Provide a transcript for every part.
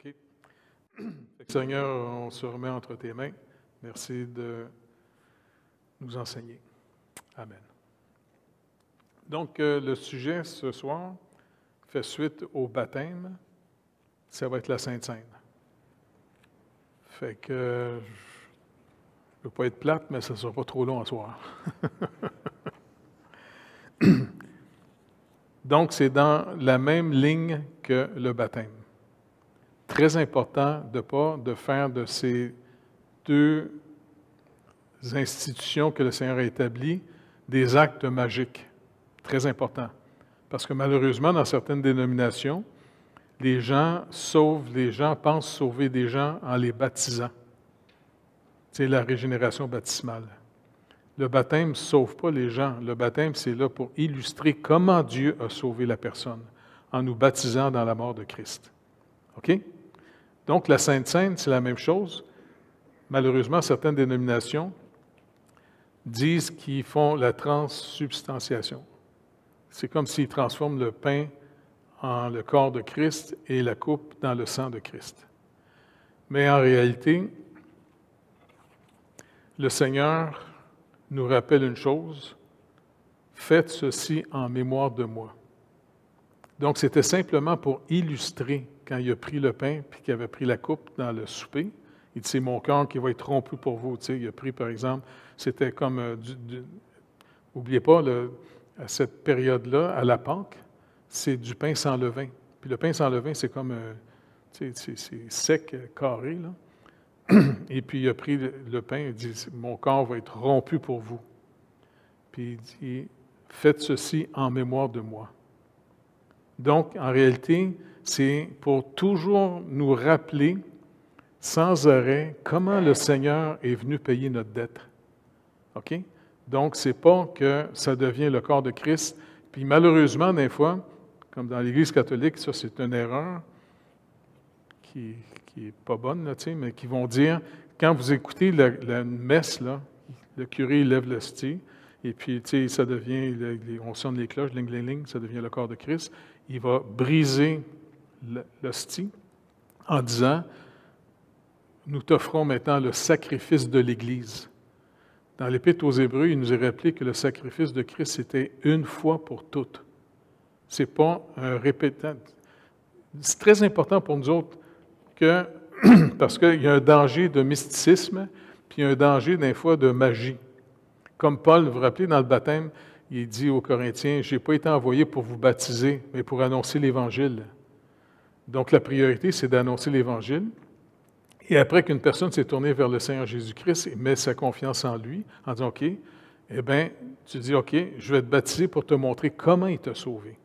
OK. Seigneur, on se remet entre tes mains. Merci de nous enseigner. Amen. Donc, le sujet ce soir fait suite au baptême. Ça va être la Sainte Seine. Fait que je ne veux pas être plate, mais ça ne sera pas trop long à soir. Donc, c'est dans la même ligne que le baptême. Très important de faire de ces deux institutions que le Seigneur a établies des actes magiques. Très important. Parce que malheureusement, dans certaines dénominations, les gens pensent sauver des gens en les baptisant. C'est la régénération baptismale. Le baptême ne sauve pas les gens. Le baptême, c'est là pour illustrer comment Dieu a sauvé la personne, en nous baptisant dans la mort de Christ. OK? Donc, la Sainte Seine, c'est la même chose. Malheureusement, certaines dénominations disent qu'ils font la transsubstantiation. C'est comme s'ils transforment le pain en le corps de Christ et la coupe dans le sang de Christ. Mais en réalité, le Seigneur nous rappelle une chose, faites ceci en mémoire de moi. Donc, c'était simplement pour illustrer, quand il a pris le pain puis qu'il avait pris la coupe dans le souper, il dit, c'est mon cœur qui va être rompu pour vous. Tu sais, il a pris, par exemple, c'était comme n'oubliez pas, à cette période-là, à la Pâque, c'est du pain sans levain. Puis le pain sans levain, c'est comme, c'est sec, carré, là. Et puis il a pris le pain, il dit, mon corps va être rompu pour vous. Puis il dit, faites ceci en mémoire de moi. Donc, en réalité, c'est pour toujours nous rappeler sans arrêt comment le Seigneur est venu payer notre dette. OK? Donc, ce n'est pas que ça devient le corps de Christ. Puis malheureusement, des fois, comme dans l'Église catholique, ça c'est une erreur qui n'est pas bonne, là, mais qui vont dire, quand vous écoutez la messe, là, le curé il lève l'hostie, et puis ça devient, on sonne les cloches, ling, ling, ling, ça devient le corps de Christ. Il va briser l'hostie en disant, nous t'offrons maintenant le sacrifice de l'Église. Dans l'Épître aux Hébreux, il nous est rappelé que le sacrifice de Christ, c'était une fois pour toutes. Ce n'est pas un répétant. C'est très important pour nous autres parce qu'il y a un danger de mysticisme, puis il y a un danger des fois de magie. Comme Paul, vous vous rappelez, dans le baptême, il dit aux Corinthiens, « Je n'ai pas été envoyé pour vous baptiser, mais pour annoncer l'Évangile. » Donc la priorité, c'est d'annoncer l'Évangile. Et après qu'une personne s'est tournée vers le Seigneur Jésus-Christ et met sa confiance en lui, en disant, OK, eh bien, tu dis, OK, je vais te baptiser pour te montrer comment il t'a sauvé.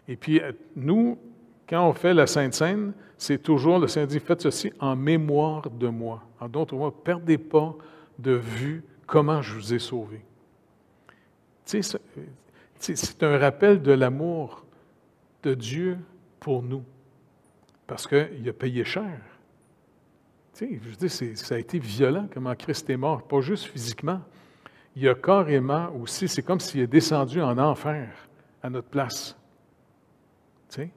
Et puis, nous, quand on fait la Sainte Seine, c'est toujours, le Seigneur dit, faites ceci en mémoire de moi. En d'autres mots, ne perdez pas de vue comment je vous ai sauvé. Tu sais, c'est un rappel de l'amour de Dieu pour nous, parce qu'il a payé cher. Tu sais, je veux dire, ça a été violent comment Christ est mort, pas juste physiquement. Il a carrément aussi, c'est comme s'il est descendu en enfer à notre place. Tu sais,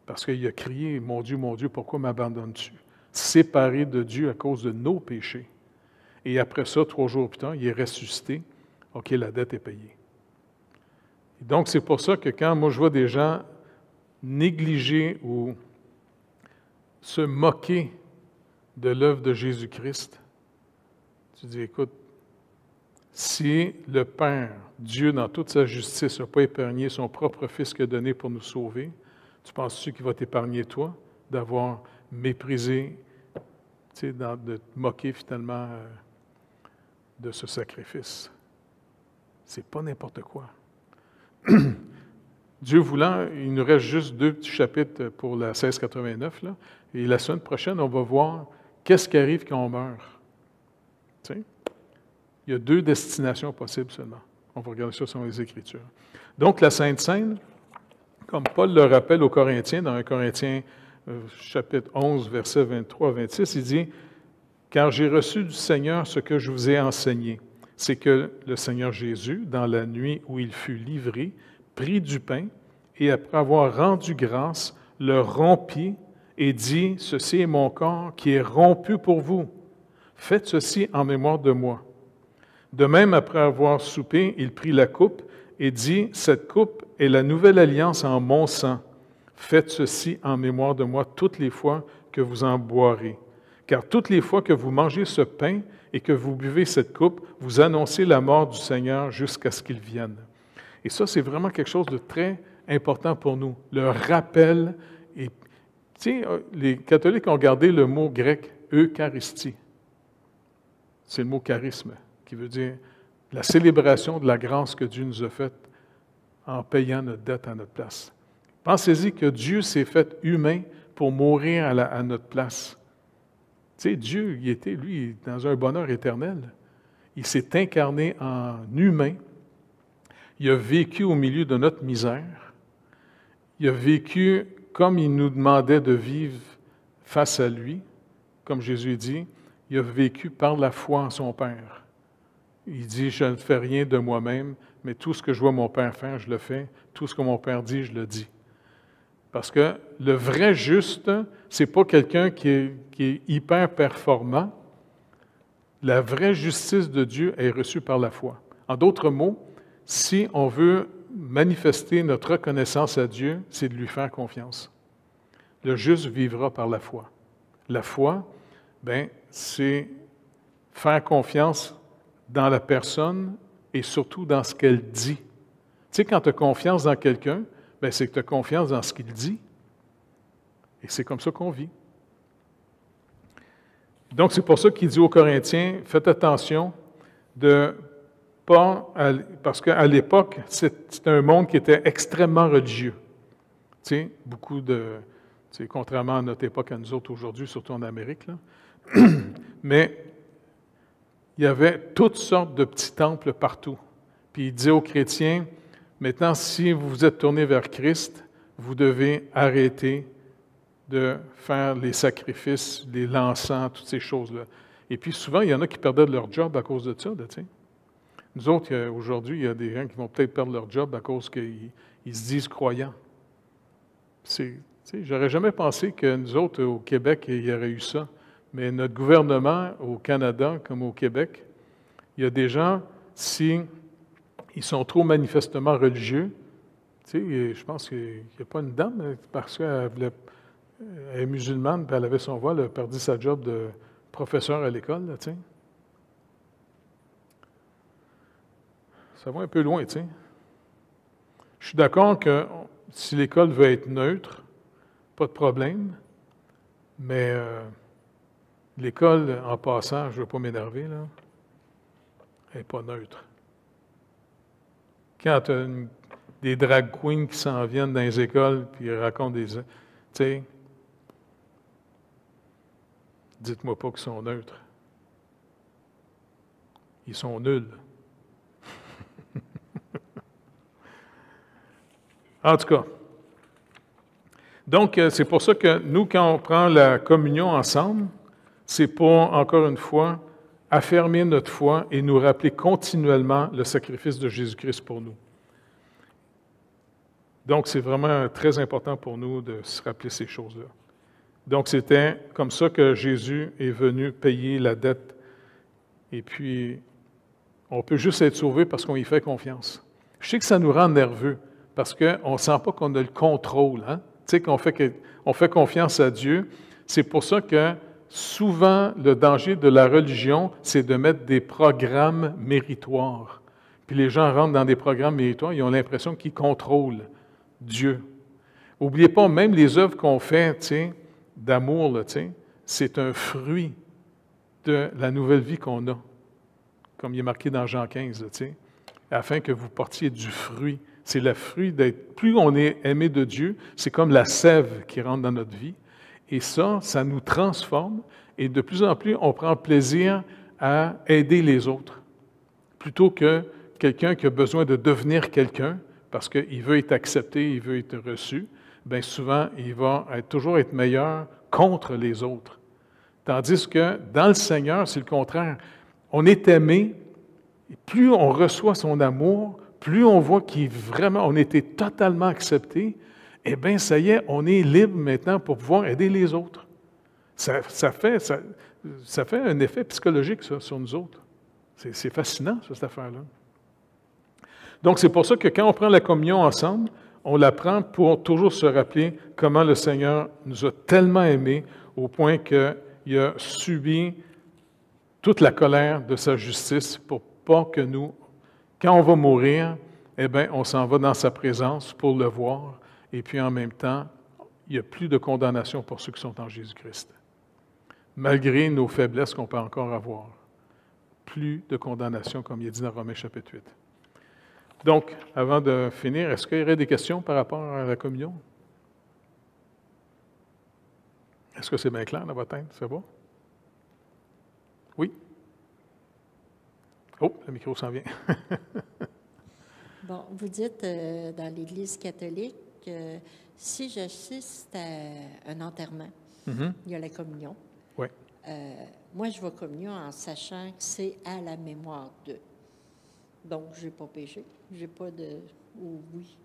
parce qu'il a crié, mon Dieu, pourquoi m'abandonnes-tu? Séparé de Dieu à cause de nos péchés. Et après ça, 3 jours plus tard, il est ressuscité. OK, la dette est payée. Et donc, c'est pour ça que quand moi je vois des gens négliger ou se moquer de l'œuvre de Jésus-Christ, tu dis, écoute, si le Père, Dieu, dans toute sa justice, n'a pas épargné son propre Fils qu'il a donné pour nous sauver, tu penses-tu qu'il va t'épargner, toi, d'avoir méprisé, de te moquer finalement de ce sacrifice? C'est pas n'importe quoi. Dieu voulant, il nous reste juste 2 petits chapitres pour la 1689, là, et la semaine prochaine, on va voir qu'est-ce qui arrive quand on meurt. Tu sais? Il y a 2 destinations possibles seulement. On va regarder ça sur les Écritures. Donc, la Sainte Seine, comme Paul le rappelle aux Corinthiens, dans 1 Corinthiens chapitre 11, versets 23 à 26, il dit « Car j'ai reçu du Seigneur ce que je vous ai enseigné. C'est que le Seigneur Jésus, dans la nuit où il fut livré, prit du pain et après avoir rendu grâce, le rompit et dit, « Ceci est mon corps qui est rompu pour vous. Faites ceci en mémoire de moi. » De même, après avoir soupé, il prit la coupe et dit, « Cette coupe est la nouvelle alliance en mon sang. Faites ceci en mémoire de moi toutes les fois que vous en boirez. Car toutes les fois que vous mangez ce pain et que vous buvez cette coupe, vous annoncez la mort du Seigneur jusqu'à ce qu'il vienne. » Et ça, c'est vraiment quelque chose de très important pour nous, le rappel. Et, tu sais, les catholiques ont gardé le mot grec « Eucharistie ». C'est le mot « charisme », qui veut dire la célébration de la grâce que Dieu nous a faite en payant notre dette à notre place. Pensez-y que Dieu s'est fait humain pour mourir à notre place. Tu sais, Dieu, il était, lui, dans un bonheur éternel. Il s'est incarné en humain. Il a vécu au milieu de notre misère. Il a vécu comme il nous demandait de vivre face à lui. Comme Jésus dit, il a vécu par la foi en son Père. Il dit, « Je ne fais rien de moi-même, mais tout ce que je vois mon Père faire, je le fais. Tout ce que mon Père dit, je le dis. » Parce que le vrai juste, ce n'est pas quelqu'un qui est hyper performant. La vraie justice de Dieu est reçue par la foi. En d'autres mots, si on veut manifester notre reconnaissance à Dieu, c'est de lui faire confiance. Le juste vivra par la foi. La foi, c'est faire confiance dans la personne et surtout dans ce qu'elle dit. Tu sais, quand tu as confiance dans quelqu'un, c'est que tu as confiance dans ce qu'il dit. Et c'est comme ça qu'on vit. Donc, c'est pour ça qu'il dit aux Corinthiens, faites attention de pas... Parce qu'à l'époque, c'était un monde qui était extrêmement religieux. Tu sais, beaucoup de... Tu sais, contrairement à notre époque, à nous autres aujourd'hui, surtout en Amérique, là. Mais il y avait toutes sortes de petits temples partout. Puis il disait aux chrétiens, maintenant, si vous vous êtes tournés vers Christ, vous devez arrêter de faire les sacrifices, les l'encens, toutes ces choses-là. Et puis souvent, il y en a qui perdaient leur job à cause de ça. Là, tu sais. Nous autres, aujourd'hui, il y a des gens qui vont peut-être perdre leur job à cause qu'ils se disent croyants. J'aurais jamais pensé que nous autres, au Québec, il y aurait eu ça. Mais notre gouvernement, au Canada comme au Québec, il y a des gens, si ils sont trop manifestement religieux, tu sais, je pense qu'il n'y a pas une dame, parce qu'elle est musulmane, puis elle avait son voile, elle a perdu sa job de professeur à l'école, là, tu sais. Ça va un peu loin, tu sais. Je suis d'accord que si l'école veut être neutre, pas de problème, mais l'école, en passant, je ne veux pas m'énerver, là, elle n'est pas neutre. Quand tu as des drag queens qui s'en viennent dans les écoles puis ils racontent des... Tu sais, dites-moi pas qu'ils sont neutres. Ils sont nuls. En tout cas, donc c'est pour ça que nous, quand on prend la communion ensemble, c'est pour, encore une fois, affermir notre foi et nous rappeler continuellement le sacrifice de Jésus-Christ pour nous. Donc, c'est vraiment très important pour nous de se rappeler ces choses-là. Donc, c'était comme ça que Jésus est venu payer la dette. Et puis, on peut juste être sauvé parce qu'on y fait confiance. Je sais que ça nous rend nerveux parce qu'on ne sent pas qu'on a le contrôle. Hein? Tu sais, qu'on fait confiance à Dieu. C'est pour ça que souvent, le danger de la religion, c'est de mettre des programmes méritoires. Puis les gens rentrent dans des programmes méritoires, ils ont l'impression qu'ils contrôlent Dieu. N'oubliez pas, même les œuvres qu'on fait, tu sais, d'amour, là, tu sais, c'est un fruit de la nouvelle vie qu'on a, comme il est marqué dans Jean 15, là, tu sais, afin que vous portiez du fruit. C'est le fruit d'être... Plus on est aimé de Dieu, c'est comme la sève qui rentre dans notre vie. Et ça nous transforme. Et de plus en plus, on prend plaisir à aider les autres. Plutôt que quelqu'un qui a besoin de devenir quelqu'un, parce qu'il veut être accepté, il veut être reçu, bien souvent, il va toujours être meilleur contre les autres. Tandis que dans le Seigneur, c'est le contraire. On est aimé, et plus on reçoit son amour, plus on voit qu'on était totalement accepté, eh bien, ça y est, on est libre maintenant pour pouvoir aider les autres. Ça fait un effet psychologique, ça, sur nous autres. C'est fascinant, ça, cette affaire-là. Donc, c'est pour ça que quand on prend la communion ensemble, on la prend pour toujours se rappeler comment le Seigneur nous a tellement aimés au point qu'il a subi toute la colère de sa justice pour pas que nous, quand on va mourir, eh bien, on s'en va dans sa présence pour le voir. Et puis, en même temps, il n'y a plus de condamnation pour ceux qui sont en Jésus-Christ. Malgré nos faiblesses qu'on peut encore avoir. Plus de condamnation, comme il est dit dans Romains chapitre 8. Donc, avant de finir, est-ce qu'il y aurait des questions par rapport à la communion? Est-ce que c'est bien clair dans votre tête? C'est bon? Oui? Oh, le micro s'en vient. Bon, vous dites dans l'Église catholique que si j'assiste à un enterrement, il y a la communion. Oui. Moi, je vais communion en sachant que c'est à la mémoire d'eux. Donc, je n'ai pas péché. Je n'ai pas de... Ou oui.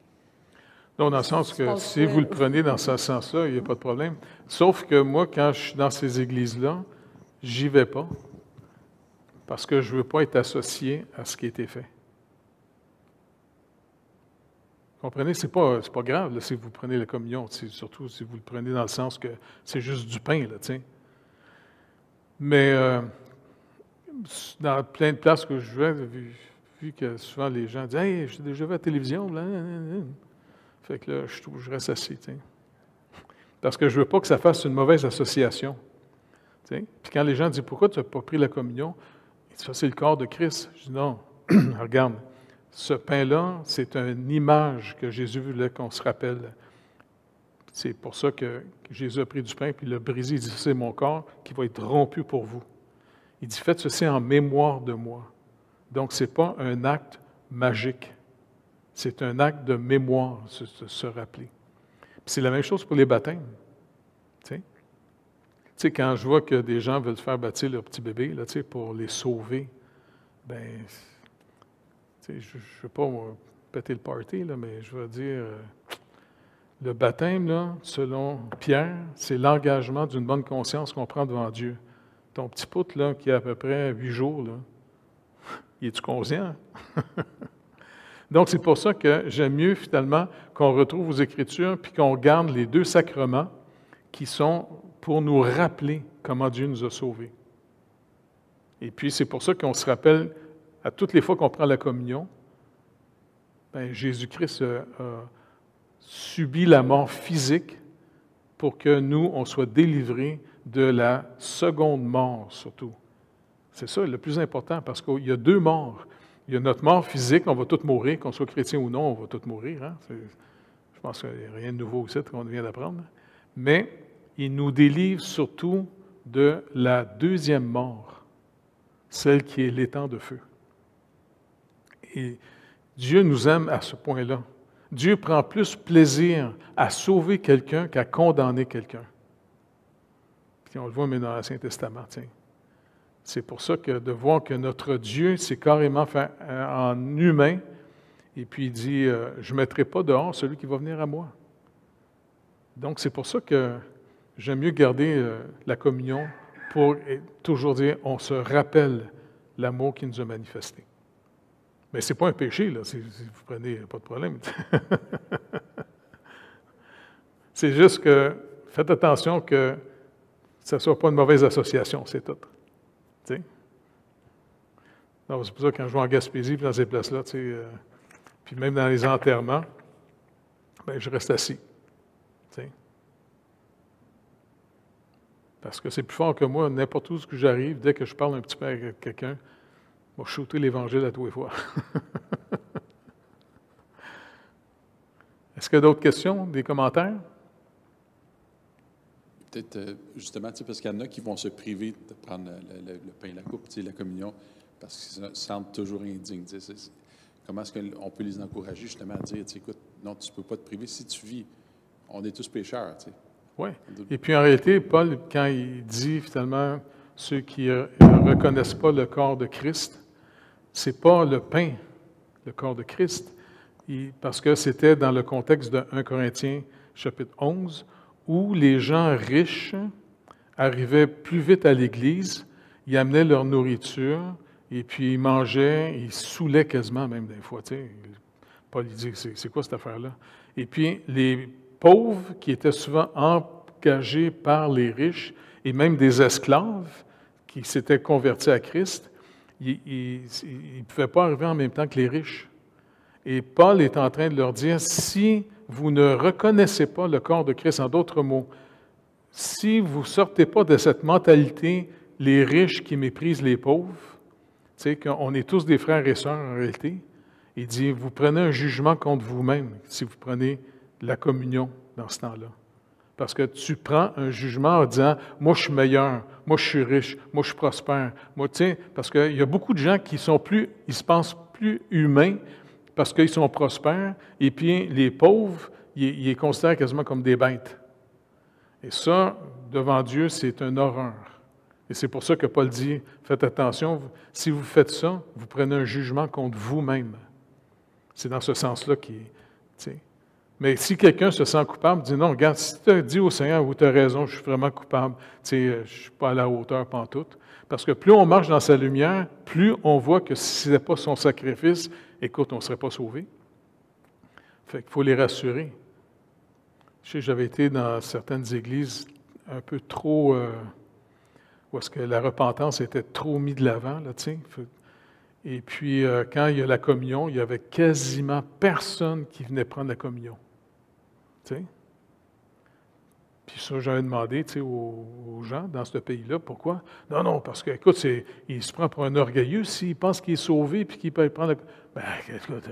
Non, dans le sens que si vous le prenez dans ce sens-là, il n'y a pas de problème. Sauf que moi, quand je suis dans ces églises-là, j'y vais pas parce que je ne veux pas être associé à ce qui a été fait. Vous comprenez? C'est pas grave là, si vous prenez la communion, surtout si vous le prenez dans le sens que c'est juste du pain, là, tu sais. Mais dans plein de places que je vais, vu que souvent les gens disent « Hey, j'ai déjà vu à la télévision, là. » Fait que là, je reste assis, tu sais. Parce que je ne veux pas que ça fasse une mauvaise association. Tu sais. Puis quand les gens disent « Pourquoi tu n'as pas pris la communion? » Ils disent « Ça, c'est le corps de Christ. » Je dis « Non, regarde, ce pain-là, c'est une image que Jésus voulait qu'on se rappelle. C'est pour ça que Jésus a pris du pain, puis il l'a brisé. Il dit, c'est mon corps qui va être rompu pour vous. Il dit, faites ceci en mémoire de moi. Donc, ce n'est pas un acte magique. C'est un acte de mémoire, se rappeler. Puis c'est la même chose pour les baptêmes. Tu sais, quand je vois que des gens veulent faire baptiser leur petit bébé, là, tu sais, pour les sauver, bien, je ne veux pas péter le party, là, mais je veux dire... Le baptême, là, selon Pierre, c'est l'engagement d'une bonne conscience qu'on prend devant Dieu. Ton petit poutre, là, qui a à peu près 8 jours, là, il est-tu conscient? Donc, c'est pour ça que j'aime mieux, finalement, qu'on retrouve aux Écritures puis qu'on garde les deux sacrements qui sont pour nous rappeler comment Dieu nous a sauvés. Et puis, c'est pour ça qu'on se rappelle, à toutes les fois qu'on prend la communion, bien, Jésus-Christ a subit la mort physique pour que nous, on soit délivrés de la seconde mort, surtout. C'est ça le plus important, parce qu'il y a deux morts. Il y a notre mort physique, on va tous mourir, qu'on soit chrétien ou non, on va tous mourir. Hein? Je pense qu'il n'y a rien de nouveau ici qu'on vient d'apprendre. Mais il nous délivre surtout de la deuxième mort, celle qui est l'étang de feu. Et Dieu nous aime à ce point-là. Dieu prend plus plaisir à sauver quelqu'un qu'à condamner quelqu'un. Puis on le voit même dans l'Ancien Testament. Tiens. C'est pour ça que de voir que notre Dieu s'est carrément fait en humain, et puis il dit, je ne mettrai pas dehors celui qui va venir à moi. Donc c'est pour ça que j'aime mieux garder la communion pour toujours dire, on se rappelle l'amour qu'il nous a manifesté. Mais ce n'est pas un péché, là, si vous prenez, pas de problème. C'est juste que faites attention que ça ne soit pas une mauvaise association, c'est tout. T'sais? Donc, c'est pour ça que quand je vais en Gaspésie, puis dans ces places-là, puis même dans les enterrements, bien, je reste assis. T'sais? Parce que c'est plus fort que moi, n'importe où que j'arrive, dès que je parle un petit peu avec quelqu'un, je vais shooter l'Évangile à tous les fois. Est-ce qu'il y a d'autres questions, des commentaires? Peut-être, justement, parce qu'il y en a qui vont se priver de prendre le pain et la coupe, la communion, parce qu'ils se sentent toujours indignes. Comment est-ce qu'on peut les encourager, justement, à dire, écoute, non, tu ne peux pas te priver. Si tu vis, on est tous pécheurs. Oui. Et puis, en réalité, Paul, quand il dit, finalement, ceux qui ne reconnaissent pas le corps de Christ, ce n'est pas le pain, le corps de Christ, parce que c'était dans le contexte de 1 Corinthiens, chapitre 11, où les gens riches arrivaient plus vite à l'Église, ils amenaient leur nourriture, et puis ils mangeaient, ils saoulaient quasiment même des fois. Tu sais. Paul il dit, c'est quoi cette affaire-là? Et puis les pauvres, qui étaient souvent engagés par les riches, et même des esclaves qui s'étaient convertis à Christ, ils ne pouvaient pas arriver en même temps que les riches. Et Paul est en train de leur dire, si vous ne reconnaissez pas le corps de Christ, en d'autres mots, si vous ne sortez pas de cette mentalité, les riches qui méprisent les pauvres, tu sais, qu'on est tous des frères et sœurs en réalité, il dit, vous prenez un jugement contre vous-même si vous prenez la communion dans ce temps-là. Parce que tu prends un jugement en disant, moi je suis meilleur, moi je suis riche, moi je suis prospère, moi, tu sais, parce qu'il y a beaucoup de gens qui sont ils se pensent plus humains parce qu'ils sont prospères, et puis les pauvres, ils les considèrent quasiment comme des bêtes. Et ça, devant Dieu, c'est une horreur. Et c'est pour ça que Paul dit, faites attention, si vous faites ça, vous prenez un jugement contre vous-même. C'est dans ce sens-là qu'il est. Tu sais. Mais si quelqu'un se sent coupable, dit non, regarde, si tu as dit au Seigneur, oui, tu as raison, je suis vraiment coupable, tu sais, je ne suis pas à la hauteur pantoute. Parce que plus on marche dans sa lumière, plus on voit que si ce n'était pas son sacrifice, écoute, on ne serait pas sauvé. Fait qu'il faut les rassurer. Je sais, j'avais été dans certaines églises un peu trop, où est-ce que la repentance était trop mise de l'avant, là, tu sais. Et puis, quand il y a la communion, il n'y avait quasiment personne qui venait prendre la communion. Tu sais? Puis ça, j'avais demandé, tu sais, aux gens dans ce pays-là, pourquoi? Non, parce que, écoute, il se prend pour un orgueilleux s'il pense qu'il est sauvé puis qu'il peut prendre la... Ben, écoute,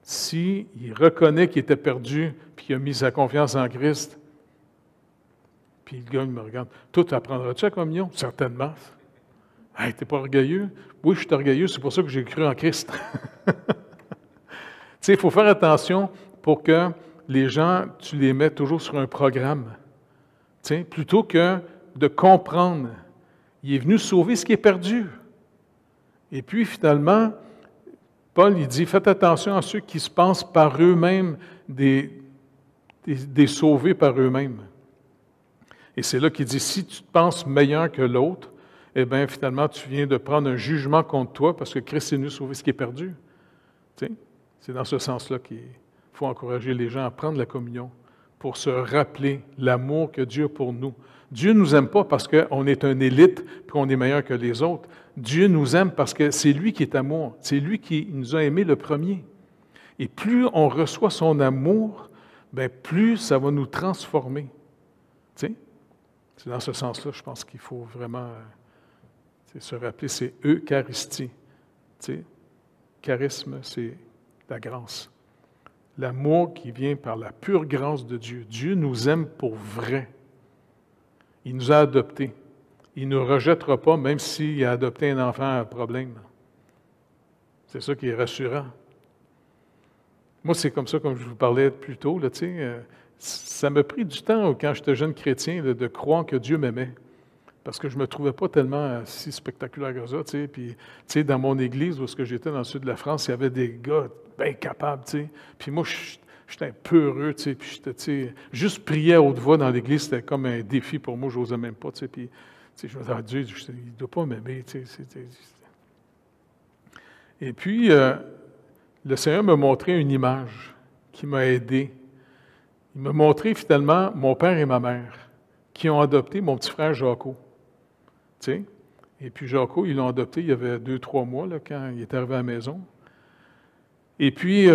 s'il reconnaît qu'il était perdu puis qu'il a mis sa confiance en Christ, puis le gars, il me regarde, toi, tu apprendras-tu la communion? Certainement. Hey, t'es pas orgueilleux? Oui, je suis orgueilleux, c'est pour ça que j'ai cru en Christ. Tu sais, il faut faire attention pour que les gens, tu les mets toujours sur un programme. Tu sais, plutôt que de comprendre. Il est venu sauver ce qui est perdu. Et puis, finalement, Paul, il dit, faites attention à ceux qui se pensent par eux-mêmes des sauvés par eux-mêmes. Et c'est là qu'il dit, si tu te penses meilleur que l'autre, eh bien, finalement, tu viens de prendre un jugement contre toi parce que Christ est venu sauver ce qui est perdu. Tu sais? C'est dans ce sens-là qu'il faut encourager les gens à prendre la communion pour se rappeler l'amour que Dieu a pour nous. Dieu ne nous aime pas parce qu'on est une élite et qu'on est meilleur que les autres. Dieu nous aime parce que c'est lui qui est amour. C'est lui qui nous a aimés le premier. Et plus on reçoit son amour, bien, plus ça va nous transformer. Tu sais? C'est dans ce sens-là, je pense qu'il faut vraiment se rappeler, c'est Eucharistie. Tu sais? Charisme, c'est la grâce. L'amour qui vient par la pure grâce de Dieu. Dieu nous aime pour vrai. Il nous a adoptés. Il ne nous rejettera pas, même s'il a adopté un enfant à problème. C'est ça qui est rassurant. Moi, c'est comme ça, comme je vous parlais plus tôt, là, tu sais, ça m'a pris du temps, quand j'étais jeune chrétien, là, de croire que Dieu m'aimait. Parce que je ne me trouvais pas tellement si spectaculaire que ça, tu sais. Puis, tu sais, dans mon église, où j'étais dans le sud de la France, il y avait des gars bien capables, tu sais. Puis moi, j'étais un peu heureux, tu sais. Puis j'étais, tu sais, juste prier à haute voix dans l'église, c'était comme un défi pour moi, je n'osais même pas, tu sais. Puis, tu sais, je me disais, Dieu, il ne doit pas m'aimer, tu sais. Et puis, le Seigneur m'a montré une image qui m'a aidé. Il m'a montré finalement mon père et ma mère qui ont adopté mon petit frère Jaco. Tu sais? Et puis Jaco, ils l'ont adopté il y avait 2-3 mois là, quand il est arrivé à la maison. Et puis,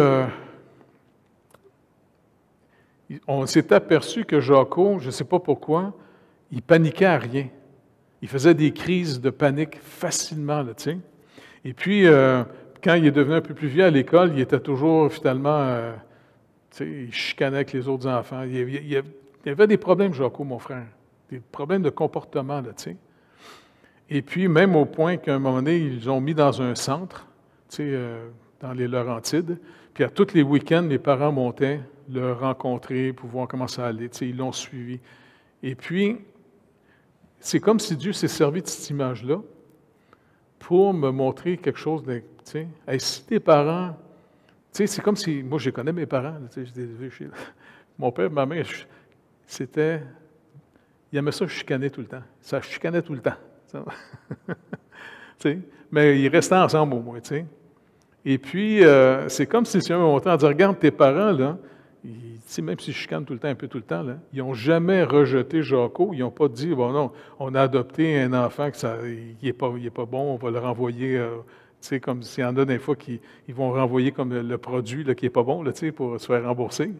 on s'est aperçu que Jaco, je ne sais pas pourquoi, il paniquait à rien. Il faisait des crises de panique facilement, là, tu sais. Et puis, quand il est devenu un peu plus vieux à l'école, il était toujours finalement, tu sais, il chicanait avec les autres enfants. Il y avait des problèmes, Jaco, mon frère, des problèmes de comportement, là, tu sais. Et puis, même au point qu'à un moment donné, ils l'ont mis dans un centre, tu sais, dans les Laurentides. Puis, à tous les week-ends, les parents montaient le rencontrer pour voir comment ça allait. Tu sais, ils l'ont suivi. Et puis, c'est comme si Dieu s'est servi de cette image-là pour me montrer quelque chose de, tu sais, hey, si tes parents, tu sais, c'est comme si, moi, je connais mes parents, tu sais, je les ai vus chez, mon père et ma mère, c'était... Il aimait ça chicaner tout le temps. Ça chicanait tout le temps. Tu sais, mais ils restaient ensemble au moins, tu sais. Et puis, c'est comme si le Seigneur m'a montré en disant, regarde, tes parents, là, même s'ils chicanent tout le temps, un peu tout le temps, là, ils n'ont jamais rejeté Jaco. Ils n'ont pas dit, bon non, on a adopté un enfant il n'est pas bon, on va le renvoyer, tu sais, comme s'il y en a des fois qui ils vont renvoyer comme le produit là, qui n'est pas bon, là, tu sais, pour se faire rembourser.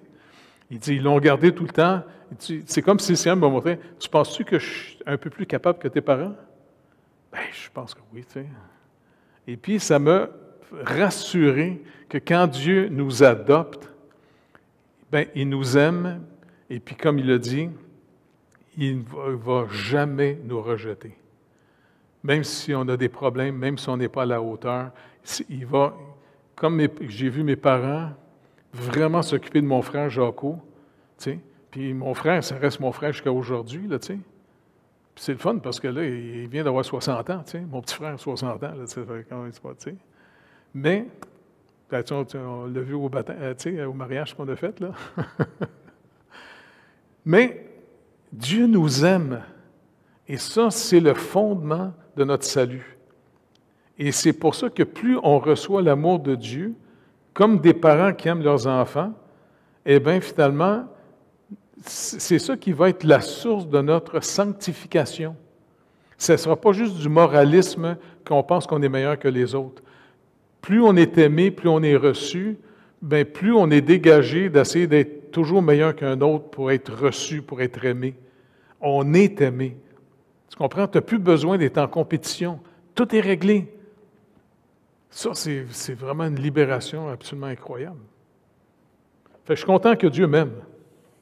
Il dit, ils l'ont gardé tout le temps. C'est comme si le Seigneur m'a montré, tu penses-tu que je suis un peu plus capable que tes parents? Ben, je pense que oui, tu sais. Et puis, ça m'a rassuré que quand Dieu nous adopte, ben, il nous aime, et puis comme il l'a dit, il ne va jamais nous rejeter. Même si on a des problèmes, même si on n'est pas à la hauteur, il va, comme j'ai vu mes parents vraiment s'occuper de mon frère Jaco, tu sais, puis mon frère, ça reste mon frère jusqu'à aujourd'hui, là, tu sais. Puis c'est le fun parce que là, il vient d'avoir 60 ans, tu sais, mon petit frère, 60 ans, là, tu sais, quand même, tu sais. Mais, on l'a vu au baptême, tu sais, au mariage qu'on a fait, là. Mais, Dieu nous aime. Et ça, c'est le fondement de notre salut. Et c'est pour ça que plus on reçoit l'amour de Dieu, comme des parents qui aiment leurs enfants, eh bien, finalement, c'est ça qui va être la source de notre sanctification. Ce ne sera pas juste du moralisme qu'on pense qu'on est meilleur que les autres. Plus on est aimé, plus on est reçu, bien, plus on est dégagé d'essayer d'être toujours meilleur qu'un autre pour être reçu, pour être aimé. On est aimé. Tu comprends? Tu n'as plus besoin d'être en compétition. Tout est réglé. Ça, c'est vraiment une libération absolument incroyable. Fait que je suis content que Dieu m'aime.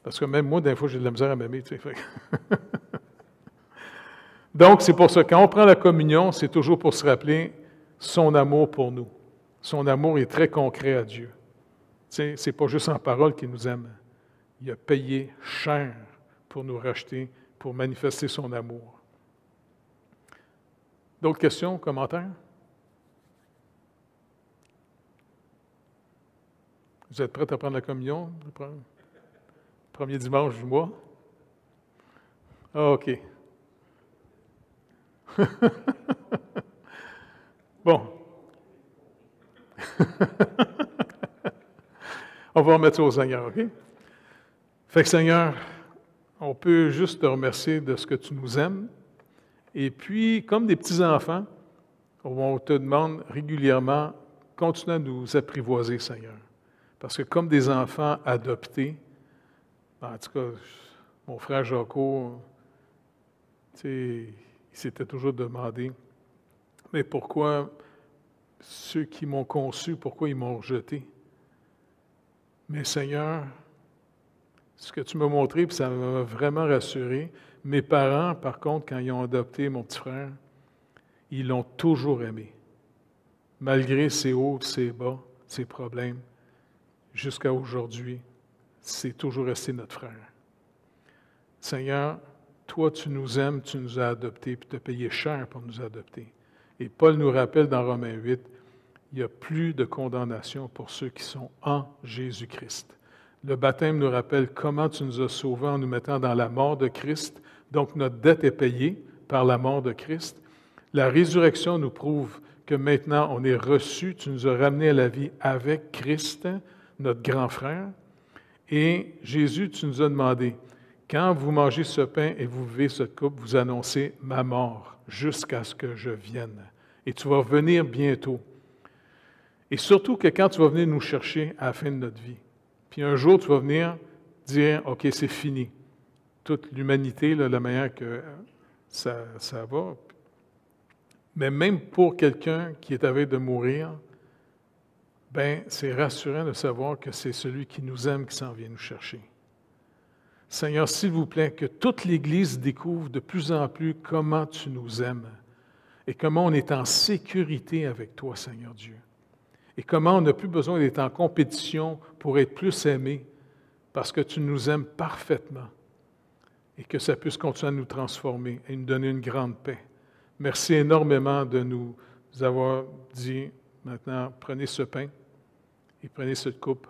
Parce que même moi, des fois, j'ai de la misère à m'aimer. Tu sais. Donc, c'est pour ça, quand on prend la communion, c'est toujours pour se rappeler son amour pour nous. Son amour est très concret à Dieu. Tu sais, c'est pas juste en parole qu'il nous aime. Il a payé cher pour nous racheter, pour manifester son amour. D'autres questions, commentaires? Vous êtes prêts à prendre la communion? Premier dimanche du mois? Ah, OK. Bon. On va remettre ça au Seigneur, OK? Fait que Seigneur, on peut juste te remercier de ce que tu nous aimes. Et puis, comme des petits-enfants, on te demande régulièrement, continue à nous apprivoiser, Seigneur. Parce que comme des enfants adoptés, en tout cas, mon frère Jaco, tu sais, il s'était toujours demandé, mais pourquoi ceux qui m'ont conçu, pourquoi ils m'ont rejeté? Mais Seigneur, ce que tu m'as montré, puis ça m'a vraiment rassuré, mes parents, par contre, quand ils ont adopté mon petit frère, ils l'ont toujours aimé. Malgré ses hauts, ses bas, ses problèmes, jusqu'à aujourd'hui, c'est toujours resté notre frère. Seigneur, toi, tu nous aimes, tu nous as adoptés, puis tu as payé cher pour nous adopter. Et Paul nous rappelle dans Romains 8, il n'y a plus de condamnation pour ceux qui sont en Jésus-Christ. Le baptême nous rappelle comment tu nous as sauvés en nous mettant dans la mort de Christ. Donc, notre dette est payée par la mort de Christ. La résurrection nous prouve que maintenant, on est reçu. Tu nous as ramenés à la vie avec Christ, notre grand frère. Et Jésus, tu nous as demandé, quand vous mangez ce pain et vous buvez cette coupe, vous annoncez ma mort jusqu'à ce que je vienne. Et tu vas venir bientôt. Et surtout que quand tu vas venir nous chercher à la fin de notre vie, puis un jour tu vas venir dire, OK, c'est fini. Toute l'humanité, là, la manière que ça va. Mais même pour quelqu'un qui est à veille de mourir, ben c'est rassurant de savoir que c'est celui qui nous aime qui s'en vient nous chercher. Seigneur, s'il vous plaît, que toute l'Église découvre de plus en plus comment tu nous aimes et comment on est en sécurité avec toi, Seigneur Dieu. Et comment on n'a plus besoin d'être en compétition pour être plus aimé parce que tu nous aimes parfaitement et que ça puisse continuer à nous transformer et nous donner une grande paix. Merci énormément de nous avoir dit, maintenant, prenez ce pain et prenez cette coupe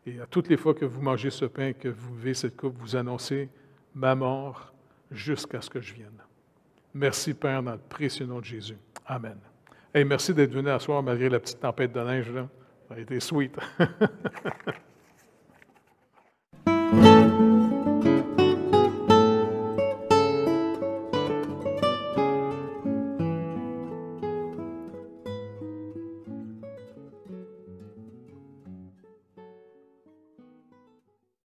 Et à toutes les fois que vous mangez ce pain, que vous buvez cette coupe, vous annoncez ma mort jusqu'à ce que je vienne. Merci, Père, dans le précieux nom de Jésus. Amen. Hey, merci d'être venu à soir malgré la petite tempête de neige, là. Ça a été sweet.